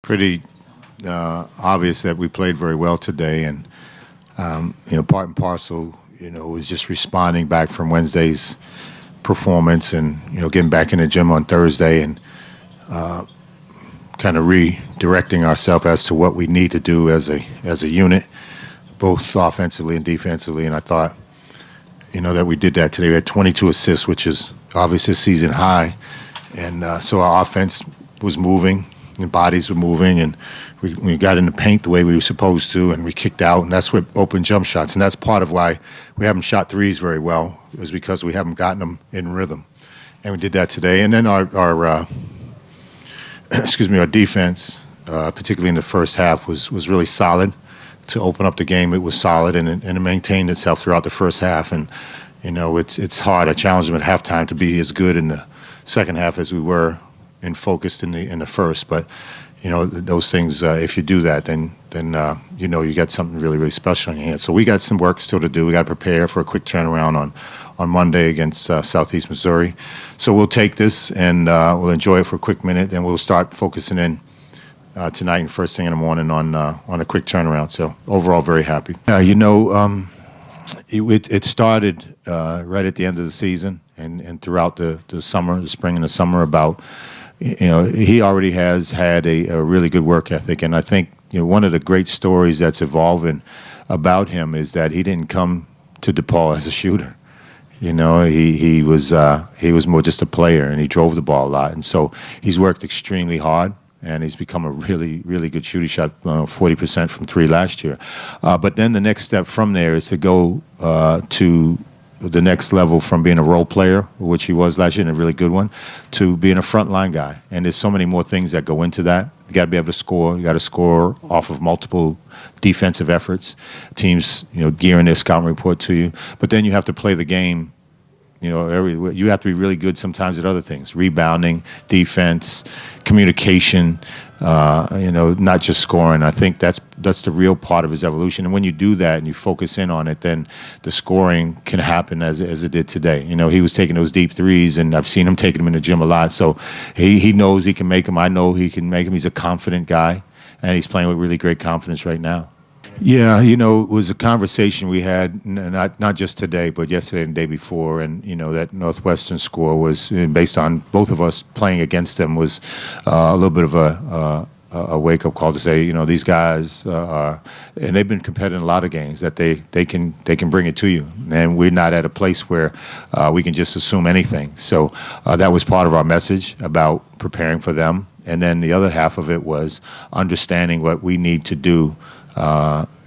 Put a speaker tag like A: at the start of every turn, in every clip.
A: Pretty obvious that we played very well today, and part and parcel, was just responding back from Wednesday's performance, and getting back in the gym on Thursday, and kind of redirecting ourselves as to what we need to do as a unit, both offensively and defensively. And I thought, that we did that today. We had 22 assists, which is obviously a season high, and so our offense was moving, and bodies were moving, and we got in the paint the way we were supposed to, and we kicked out, and that's what open jump shots. And that's part of why we haven't shot threes very well, is because we haven't gotten them in rhythm. And we did that today. And then our defense, particularly in the first half, was really solid. To open up the game, it was solid, and it maintained itself throughout the first half. And it's hard. I challenged them at halftime to be as good in the second half as we were and focused in the first. But those things, if you do that, then you got something really, really special on your hands. So we got some work still to do. We got to prepare for a quick turnaround on Monday against Southeast Missouri. So we'll take this and we'll enjoy it for a quick minute, and we'll start focusing in tonight and first thing in the morning on a quick turnaround. So overall, very happy. It started right at the end of the season and throughout the summer, the spring and the summer, about he already has had a really good work ethic. And I think one of the great stories that's evolving about him is that he didn't come to DePaul as a shooter. He was more just a player, and he drove the ball a lot. And so he's worked extremely hard, and he's become a really, really good shooter. He shot 40% from three last year. But then the next step from there is to go to the next level, from being a role player, which he was last year, and a really good one, to being a frontline guy. And there's so many more things that go into that. You got to be able to score. You got to score off of multiple defensive efforts. Teams, gearing their scouting report to you. But then you have to play the game. You have to be really good sometimes at other things: rebounding, defense, communication. Not just scoring. I think that's the real part of his evolution. And when you do that and you focus in on it, then the scoring can happen as it did today. He was taking those deep threes, and I've seen him taking them in the gym a lot. So he knows he can make them. I know he can make them. He's a confident guy, and he's playing with really great confidence right now. Yeah, it was a conversation we had, not just today, but yesterday and the day before. And, that Northwestern score was, based on both of us playing against them, was a little bit of a wake-up call to say, these guys are, and they've been competitive in a lot of games, that they can bring it to you. And we're not at a place where we can just assume anything. So that was part of our message about preparing for them. And then the other half of it was understanding what we need to do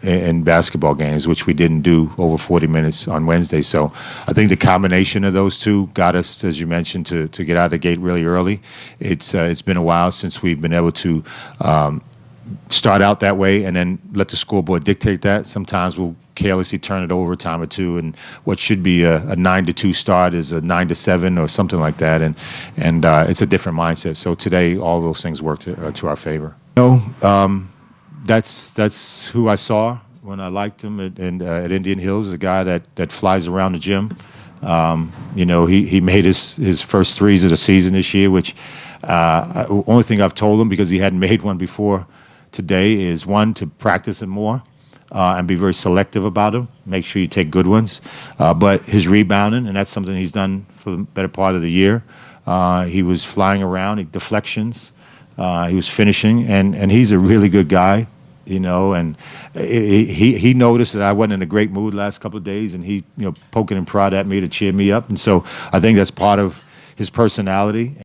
A: in basketball games, which we didn't do over 40 minutes on Wednesday. So I think the combination of those two got us, as you mentioned, to get out of the gate really early. It's been a while since we've been able to start out that way and then let the scoreboard dictate that. Sometimes we'll carelessly turn it over a time or two, and what should be a 9-2 start is a 9-7 or something like that, and it's a different mindset. So today, all those things worked to our favor. That's who I saw when I liked him at Indian Hills, a guy that flies around the gym. He made his first threes of the season this year, which only thing I've told him, because he hadn't made one before today, is one, to practice it more and be very selective about them. Make sure you take good ones. But his rebounding, and that's something he's done for the better part of the year. He was flying around, deflections. He was finishing, and he's a really good guy, and he noticed that I wasn't in a great mood last couple of days, and he, poking and prod at me to cheer me up. And so I think that's part of his personality.